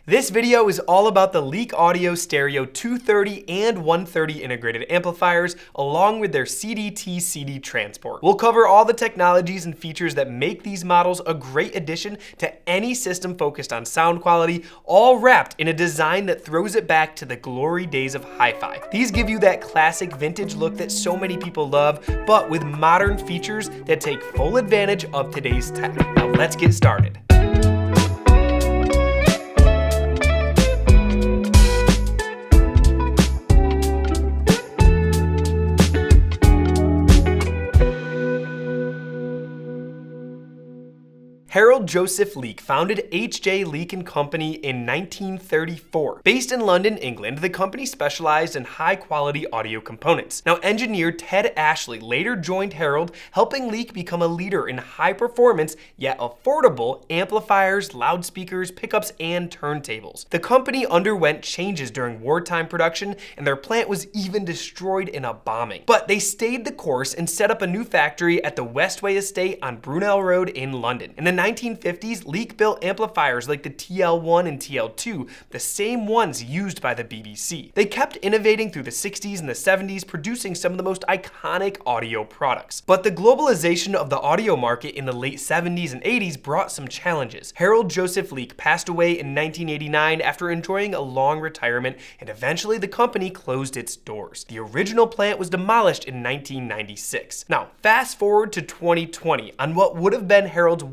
This video is all about the Leek Audio Stereo 230 and 130 integrated amplifiers, along with their CDT CD Transport. We'll cover all the technologies and features that make these models a great addition to any system focused on sound quality, all wrapped in a design that throws it back to the glory days of hi-fi. These give you that classic vintage look that so many people love, but with modern features that take full advantage of today's tech. Now let's get started. Harold Joseph Leek founded H.J. Leek & Company in 1934. Based in London, England, the company specialized in high-quality audio components. Now, engineer Ted Ashley later joined Harold, helping Leek become a leader in high-performance, yet affordable, amplifiers, loudspeakers, pickups, and turntables. The company underwent changes during wartime production, and their plant was even destroyed in a bombing. But they stayed the course and set up a new factory at the Westway Estate on Brunel Road in London. In the 1950s, Leek built amplifiers like the TL1 and TL2, the same ones used by the BBC. They kept innovating through the 60s and the 70s, producing some of the most iconic audio products. But the globalization of the audio market in the late 70s and 80s brought some challenges. Harold Joseph Leek passed away in 1989 after enjoying a long retirement, and eventually the company closed its doors. The original plant was demolished in 1996. Now, fast forward to 2020, on what would have been Harold's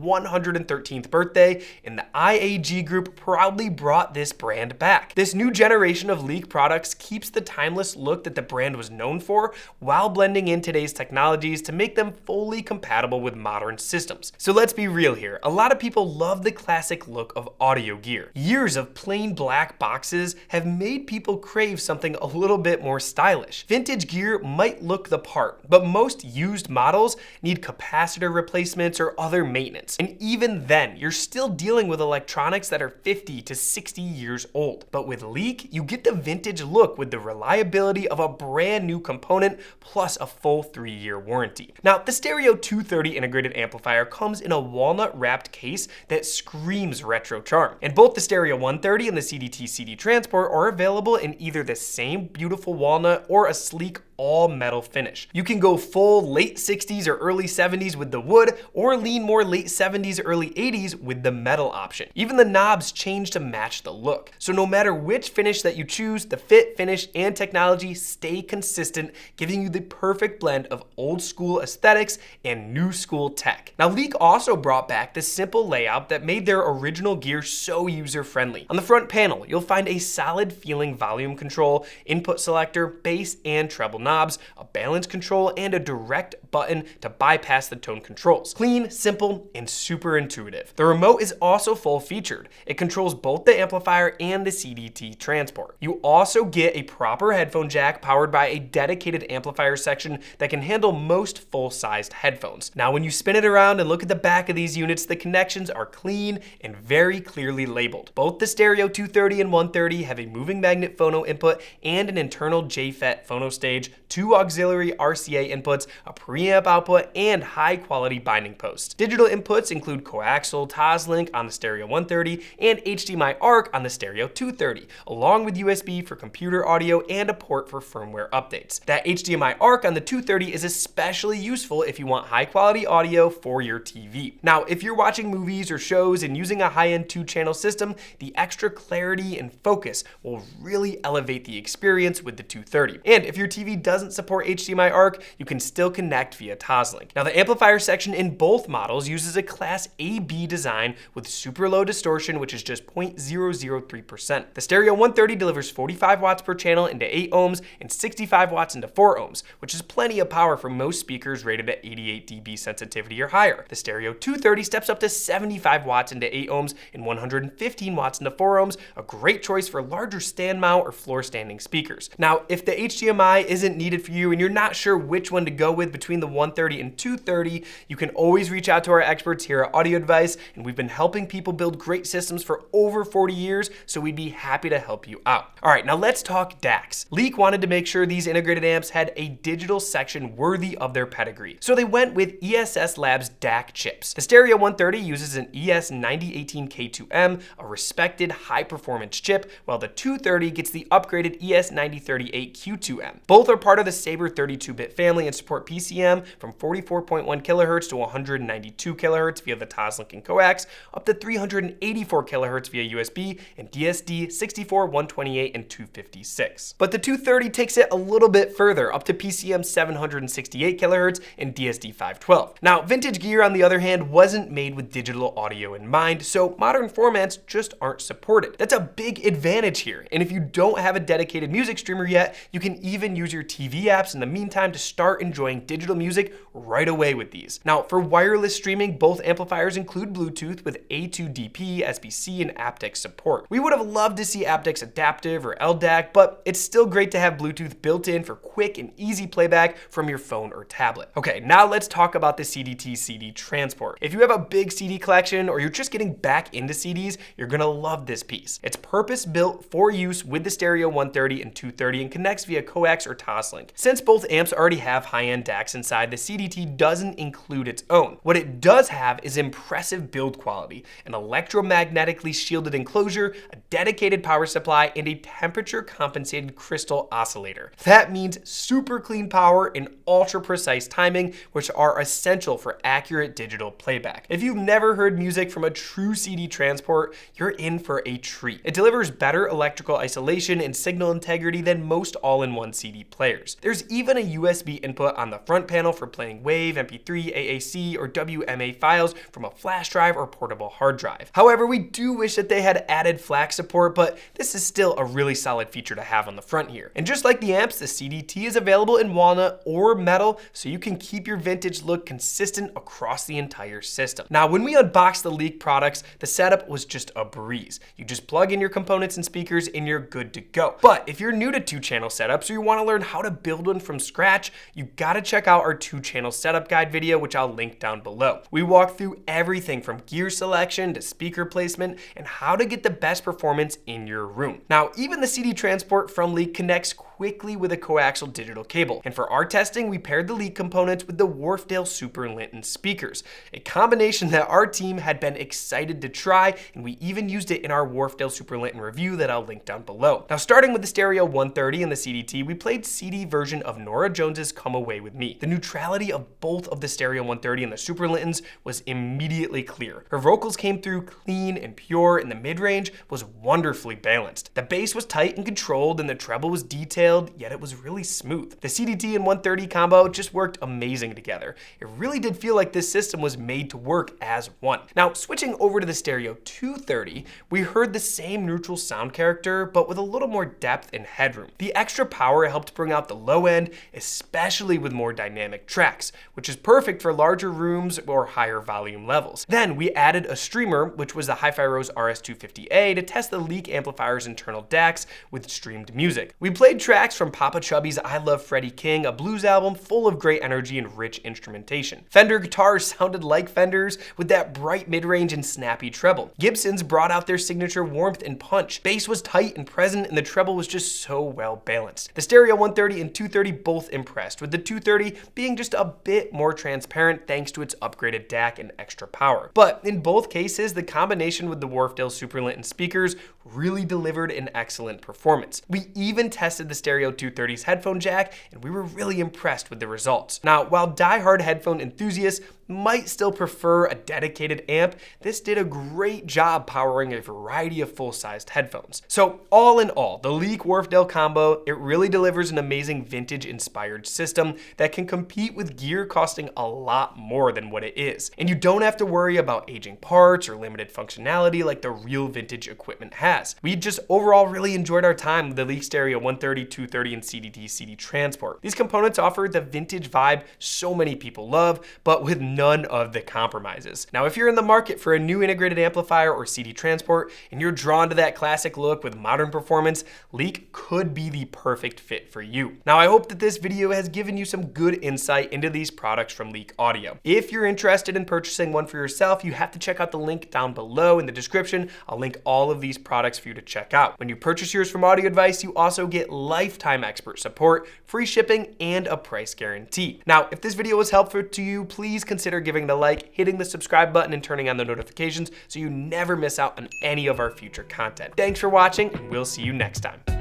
113th birthday, and the IAG Group proudly brought this brand back. This new generation of Leek products keeps the timeless look that the brand was known for, while blending in today's technologies to make them fully compatible with modern systems. So let's be real here. A lot of people love the classic look of audio gear. Years of plain black boxes have made people crave something a little bit more stylish. Vintage gear might look the part, but most used models need capacitor replacements or other maintenance. And even then, you're still dealing with electronics that are 50 to 60 years old. But with Leek, you get the vintage look with the reliability of a brand new component plus a full 3-year warranty. Now, the Stereo 230 integrated amplifier comes in a walnut wrapped case that screams retro charm. And both the Stereo 130 and the CDT CD Transport are available in either the same beautiful walnut or a sleek all metal finish. You can go full late 60s or early 70s with the wood, or lean more late 70s, early 80s with the metal option. Even the knobs change to match the look. So no matter which finish that you choose, the fit, finish, and technology stay consistent, giving you the perfect blend of old school aesthetics and new school tech. Now, Leek also brought back the simple layout that made their original gear so user-friendly. On the front panel, you'll find a solid feeling volume control, input selector, bass and treble knobs, a balance control, and a direct button to bypass the tone controls. Clean, simple, and super intuitive. The remote is also full-featured. It controls both the amplifier and the CDT Transport. You also get a proper headphone jack powered by a dedicated amplifier section that can handle most full-sized headphones. Now, when you spin it around and look at the back of these units, the connections are clean and very clearly labeled. Both the Stereo 230 and 130 have a moving magnet phono input and an internal JFET phono stage, 2 auxiliary RCA inputs, a preamp output, and high-quality binding posts. Digital inputs include coaxial Toslink on the Stereo 130 and HDMI ARC on the Stereo 230, along with USB for computer audio and a port for firmware updates. That HDMI ARC on the 230 is especially useful if you want high-quality audio for your TV. Now, if you're watching movies or shows and using a high-end 2-channel system, the extra clarity and focus will really elevate the experience with the 230. And if your TV doesn't support HDMI ARC, you can still connect via Toslink. Now, the amplifier section in both models uses a Class AB design with super low distortion, which is just 0.003%. The Stereo 130 delivers 45 watts per channel into 8 ohms and 65 watts into 4 ohms, which is plenty of power for most speakers rated at 88 dB sensitivity or higher. The Stereo 230 steps up to 75 watts into 8 ohms and 115 watts into 4 ohms, a great choice for larger stand mount or floor standing speakers. Now, if the HDMI isn't needed for you and you're not sure which one to go with between the 130 and 230, you can always reach out to our experts here at Audio advice, and we've been helping people build great systems for over 40 years, so we'd be happy to help you out. All right, now let's talk DACs. Leek wanted to make sure these integrated amps had a digital section worthy of their pedigree, so they went with ESS Labs DAC chips. The Stereo 130 uses an ES9018K2M, a respected high-performance chip, while the 230 gets the upgraded ES9038Q2M. Both are part of the Sabre 32-bit family and support PCM from 44.1 kHz to 192 kHz via the Toslink and coax, up to 384 kHz via USB, and DSD 64, 128, and 256. But the 230 takes it a little bit further, up to PCM 768 kHz and DSD 512. Now, vintage gear, on the other hand, wasn't made with digital audio in mind, so modern formats just aren't supported. That's a big advantage here, and if you don't have a dedicated music streamer yet, you can even use your TV apps in the meantime to start enjoying digital music right away with these. Now, for wireless streaming, both amplifiers include Bluetooth with A2DP, SBC, and aptX support. We would have loved to see aptX Adaptive or LDAC, but it's still great to have Bluetooth built in for quick and easy playback from your phone or tablet. Okay, now let's talk about the CDT CD Transport. If you have a big CD collection or you're just getting back into CDs, you're gonna love this piece. It's purpose-built for use with the Stereo 130 and 230 and connects via coax or Toslink. Since both amps already have high-end DACs inside, the CDT doesn't include its own. What it does have is impressive build quality, an electromagnetically shielded enclosure, a dedicated power supply, and a temperature-compensated crystal oscillator. That means super clean power and ultra-precise timing, which are essential for accurate digital playback. If you've never heard music from a true CD transport, you're in for a treat. It delivers better electrical isolation and signal integrity than most all-in-one CD players. There's even a USB input on the front panel for playing WAV, MP3, AAC, or WMA files from a flash drive or portable hard drive. However, we do wish that they had added FLAC support, but this is still a really solid feature to have on the front here. And just like the amps, the CDT is available in walnut or metal, so you can keep your vintage look consistent across the entire system. Now, when we unboxed the Leek products, the setup was just a breeze. You just plug in your components and speakers and you're good to go. But if you're new to two-channel setups or you want to learn how to build one from scratch, you gotta check out our two-channel setup guide video, which I'll link down below. We walk through everything from gear selection to speaker placement and how to get the best performance in your room. Now, even the CD Transport from Leek connects quickly with a coaxial digital cable. And for our testing, we paired the Leek components with the Wharfedale Super Linton speakers, a combination that our team had been excited to try, and we even used it in our Wharfedale Super Linton review that I'll link down below. Now, starting with the Stereo 130 and the CDT, we played CD version of Norah Jones's Come Away With Me. The neutrality of both of the Stereo 130 and the Super Lintons was immediately clear. Her vocals came through clean and pure, and the mid-range was wonderfully balanced. The bass was tight and controlled, and the treble was detailed, yet it was really smooth. The CDT and 130 combo just worked amazing together. It really did feel like this system was made to work as one. Now, switching over to the Stereo 230, we heard the same neutral sound character, but with a little more depth and headroom. The extra power helped bring out the low end, especially with more dynamic tracks, which is perfect for larger rooms or higher volume levels. Then we added a streamer, which was the Hi-Fi Rose RS250A, to test the Leek amplifier's internal DACs with streamed music. We played tracks from Papa Chubby's I Love Freddie King, a blues album full of great energy and rich instrumentation. Fender guitars sounded like Fenders with that bright mid-range and snappy treble. Gibsons brought out their signature warmth and punch. Bass was tight and present, and the treble was just so well balanced. The Stereo 130 and 230 both impressed, with the 230 being just a bit more transparent thanks to its upgraded DAC and extra power. But in both cases, the combination with the Wharfedale Super Linton speakers really delivered an excellent performance. We even tested the Stereo 230's headphone jack, and we were really impressed with the results. Now, while die-hard headphone enthusiasts might still prefer a dedicated amp, this did a great job powering a variety of full-sized headphones. So all in all, the Leek Wharfedale combo, it really delivers an amazing vintage-inspired system that can compete with gear costing a lot more than what it is. And you don't have to worry about aging parts or limited functionality like the real vintage equipment has. We just overall really enjoyed our time with the Leak Stereo 130, 230, and CDT CD Transport. These components offer the vintage vibe so many people love, but with none of the compromises. Now, if you're in the market for a new integrated amplifier or CD Transport, and you're drawn to that classic look with modern performance, Leak could be the perfect fit for you. Now, I hope that this video has given you some good insight into these products from Leak Audio. If you're interested in purchasing one for yourself, you have to check out the link down below in the description. I'll link all of these products for you to check out. When you purchase yours from Audio Advice, you also get lifetime expert support, free shipping, and a price guarantee. Now, if this video was helpful to you, please consider giving it a like, hitting the subscribe button, and turning on the notifications so you never miss out on any of our future content. Thanks for watching, and we'll see you next time.